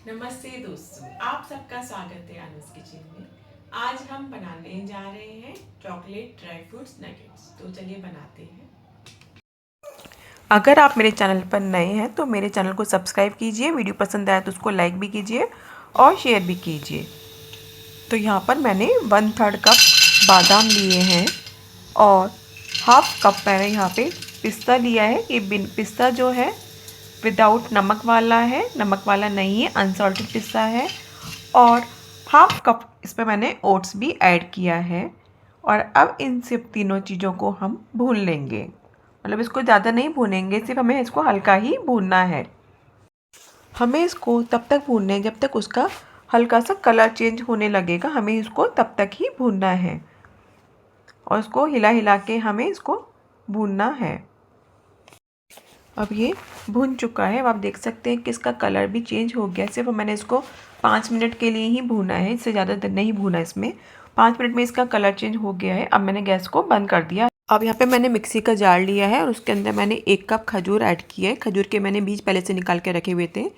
नमस्ते दोस्तों, आप सबका स्वागत है अनुज किचन में। आज हम बनाने जा रहे हैं चॉकलेट ड्राई फ्रूट्स नगेट्स। तो चलिए बनाते हैं। अगर आप मेरे चैनल पर नए हैं तो मेरे चैनल को सब्सक्राइब कीजिए, वीडियो पसंद आए तो उसको लाइक भी कीजिए और शेयर भी कीजिए। तो यहाँ पर मैंने 1/3 कप बादाम लिए हैं और हाफ कप मैंने यहाँ पे पिस्ता लिया है। ये पिस्ता जो है विदाउट नमक वाला है, नमक वाला नहीं है, अनसॉल्टेड पिस्ता है। और हाफ कप इसमें मैंने ओट्स भी ऐड किया है। और अब इन सब तीनों चीज़ों को हम भून लेंगे, मतलब इसको ज़्यादा नहीं भूनेंगे, सिर्फ हमें इसको हल्का ही भूनना है। हमें इसको तब तक भूनना है जब तक उसका हल्का सा कलर चेंज होने लगेगा, हमें इसको तब तक ही भूनना है और इसको हिला हिला के हमें इसको भूनना है। अब ये भुन चुका है। अब आप देख सकते हैं कि इसका कलर भी चेंज हो गया। सिर्फ मैंने इसको 5 मिनट के लिए ही भूना है, इससे ज़्यादा देर नहीं भूना इसमें। 5 मिनट में इसका कलर चेंज हो गया है। अब मैंने गैस को बंद कर दिया। अब यहाँ पे मैंने मिक्सी का जार लिया है और उसके अंदर मैंने 1 कप खजूर ऐड किया है। खजूर के मैंने बीज पहले से निकाल के रखे हुए थे।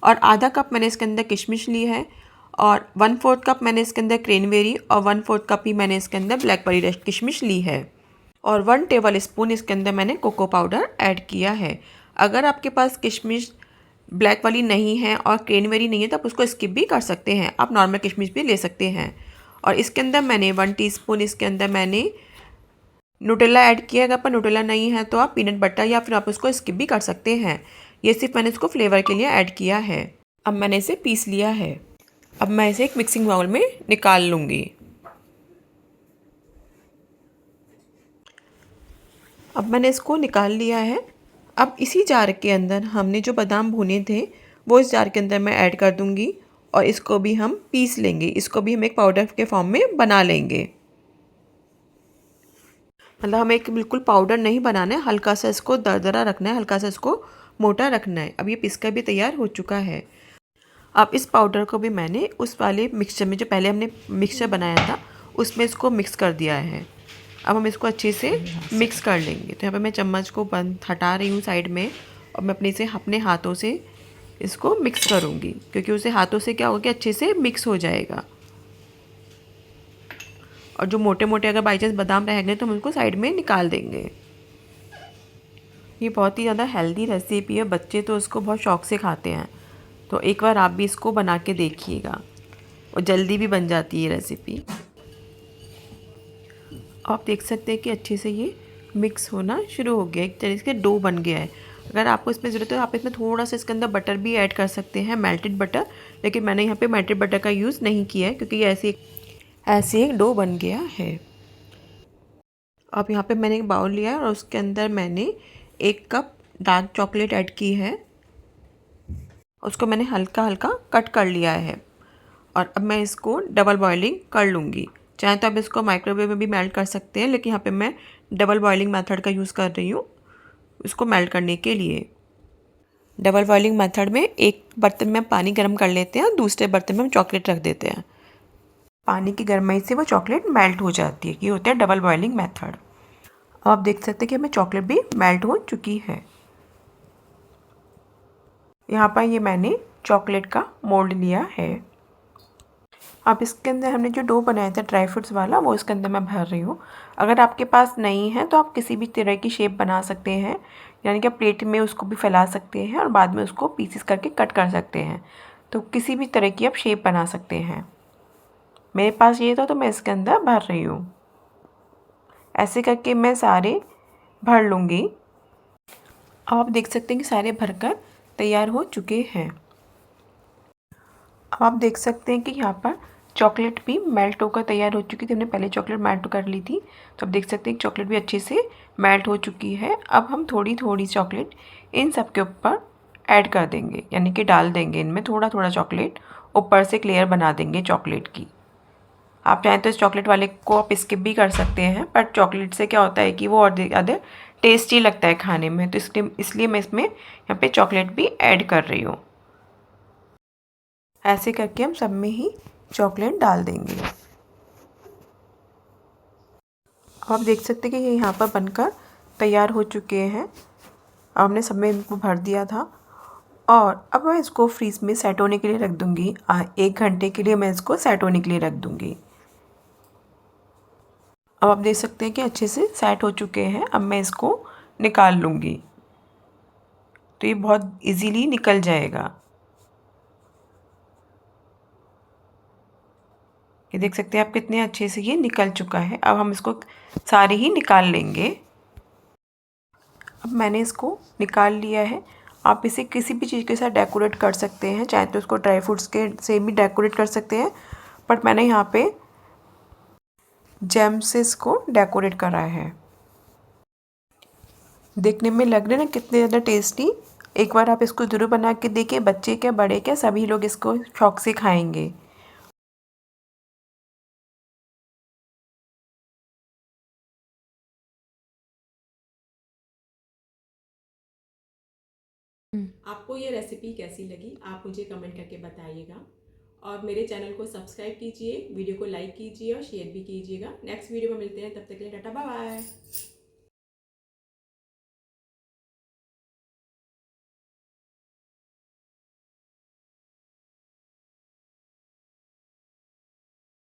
और आधा कप मैंने इसके अंदर किशमिश ली है और 1/4 कप मैंने इसके अंदर क्रेनबेरी और 1/4 कप ही मैंने इसके अंदर ब्लैकबेरी किशमिश ली है। और 1 टेबल स्पून इसके अंदर मैंने कोको पाउडर ऐड किया है। अगर आपके पास किशमिश ब्लैक वाली नहीं है और क्रेनबेरी नहीं है तो आप उसको स्किप भी कर सकते हैं, आप नॉर्मल किशमिश भी ले सकते हैं। और इसके अंदर मैंने 1 टीस्पून इसके अंदर मैंने न्यूटेला ऐड किया है। अगर आपका न्यूटेला नहीं है तो आप पीनट बटर या फिर आप उसको स्किप भी कर सकते हैं। ये सिर्फ मैंने इसको फ्लेवर के लिए ऐड किया है। अब मैंने इसे पीस लिया है। अब मैं इसे एक मिक्सिंग बाउल में निकाल लूँगी। अब मैंने इसको निकाल लिया है। अब इसी जार के अंदर हमने जो बादाम भुने थे वो इस जार के अंदर मैं ऐड कर दूंगी और इसको भी हम पीस लेंगे। इसको भी हम एक पाउडर के फॉर्म में बना लेंगे। मतलब हमें एक बिल्कुल पाउडर नहीं बनाना है, हल्का सा इसको दरदरा रखना है, हल्का सा इसको मोटा रखना है। अब ये पीस कर भी तैयार हो चुका है। अब इस पाउडर को भी मैंने उस वाले मिक्सचर में, जो पहले हमने मिक्सचर बनाया था, उसमें इसको मिक्स कर दिया है। अब हम इसको अच्छे से मिक्स कर लेंगे। तो यहाँ पे मैं चम्मच को बंद हटा रही हूँ साइड में और मैं अपने हाथों से इसको मिक्स करूँगी, क्योंकि उसे हाथों से क्या होगा कि अच्छे से मिक्स हो जाएगा। और जो मोटे मोटे अगर बाई चांस बादाम रह गए तो हम उनको साइड में निकाल देंगे। ये बहुत ही ज़्यादा हेल्दी रेसिपी है, बच्चे तो इसको बहुत शौक से खाते हैं। तो एक बार आप भी इसको बना के देखिएगा और जल्दी भी बन जाती है रेसिपी। आप देख सकते हैं कि अच्छे से ये मिक्स होना शुरू हो गया, एक तरीके से डो बन गया है। अगर आपको इसमें ज़रूरत है आप इसमें थोड़ा सा इसके अंदर बटर भी ऐड कर सकते हैं, मेल्टेड बटर। लेकिन मैंने यहाँ पे मेल्टेड बटर का यूज़ नहीं किया है क्योंकि ये ऐसे एक डो बन गया है। अब यहाँ पे मैंने एक बाउल लिया है और उसके अंदर मैंने 1 कप डार्क चॉकलेट ऐड की है। उसको मैंने हल्का हल्का कट कर लिया है और अब मैं इसको डबल बॉइलिंग कर लूँगी। चाहे तो आप इसको माइक्रोवेव में भी मेल्ट कर सकते हैं, लेकिन यहाँ पे मैं डबल बॉइलिंग मेथड का यूज़ कर रही हूँ इसको मेल्ट करने के लिए। डबल बॉइलिंग मेथड में एक बर्तन में पानी गर्म कर लेते हैं और दूसरे बर्तन में हम चॉकलेट रख देते हैं। पानी की गर्माई से वो चॉकलेट मेल्ट हो जाती है। ये होता है डबल बॉइलिंग मेथड। अब आप देख सकते हैं कि हमें चॉकलेट भी मेल्ट हो चुकी है। यहाँ पर ये मैंने चॉकलेट का मोल्ड लिया है। अब इसके अंदर हमने जो डो बनाया था ड्राई फ्रूट्स वाला, वो इसके अंदर मैं भर रही हूँ। अगर आपके पास नहीं है तो आप किसी भी तरह की शेप बना सकते हैं, यानी कि प्लेट में उसको भी फैला सकते हैं और बाद में उसको पीसेस करके कट कर सकते हैं। तो किसी भी तरह की आप शेप बना सकते हैं। मेरे पास ये था तो मैं इसके अंदर भर रही हूँ। ऐसे करके मैं सारे भर लूँगी। अब आप देख सकते हैं कि सारे भरकर तैयार हो चुके हैं। अब आप देख सकते हैं कि यहाँ पर चॉकलेट भी मेल्ट होकर तैयार हो चुकी थी। हमने पहले चॉकलेट मेल्ट कर ली थी, तो आप देख सकते हैं कि चॉकलेट भी अच्छे से मेल्ट हो चुकी है। अब हम थोड़ी थोड़ी चॉकलेट इन सब के ऊपर ऐड कर देंगे, यानी कि डाल देंगे इनमें थोड़ा थोड़ा चॉकलेट, ऊपर से एक लेयर बना देंगे चॉकलेट की। आप चाहें तो इस चॉकलेट वाले को आप स्किप भी कर सकते हैं, बट चॉकलेट से क्या होता है कि वो और ज़्यादा टेस्टी लगता है खाने में, तो इसलिए मैं इसमें यहाँ पे चॉकलेट भी ऐड कर रही हूँ। ऐसे करके हम सब में ही चॉकलेट डाल देंगे। आप देख सकते हैं कि ये यहाँ पर बनकर तैयार हो चुके हैं। हमने सब में इनको भर दिया था और अब मैं इसको फ्रीज में सेट होने के लिए रख दूँगी। 1 घंटे के लिए मैं इसको सेट होने के लिए रख दूँगी। अब आप देख सकते हैं कि अच्छे से सेट हो चुके हैं। अब मैं इसको निकाल लूँगी, तो ये बहुत इजीली निकल जाएगा। ये देख सकते हैं आप कितने अच्छे से ये निकल चुका है। अब हम इसको सारे ही निकाल लेंगे। अब मैंने इसको निकाल लिया है। आप इसे किसी भी चीज़ के साथ डेकोरेट कर सकते हैं, चाहे तो इसको ड्राई फ्रूट्स के से भी डेकोरेट कर सकते हैं, बट मैंने यहाँ पे जेम से इसको डेकोरेट करा है। देखने में लग रहे ना कितने ज़्यादा टेस्टी। एक बार आप इसको ज़रूर बना के देखिए, बच्चे क्या बड़े क्या सभी लोग इसको शौक से खाएंगे। आपको ये रेसिपी कैसी लगी आप मुझे कमेंट करके बताइएगा और मेरे चैनल को सब्सक्राइब कीजिए, वीडियो को लाइक कीजिए और शेयर भी कीजिएगा। नेक्स्ट वीडियो में मिलते हैं, तब तक के लिए टाटा बाय बाय।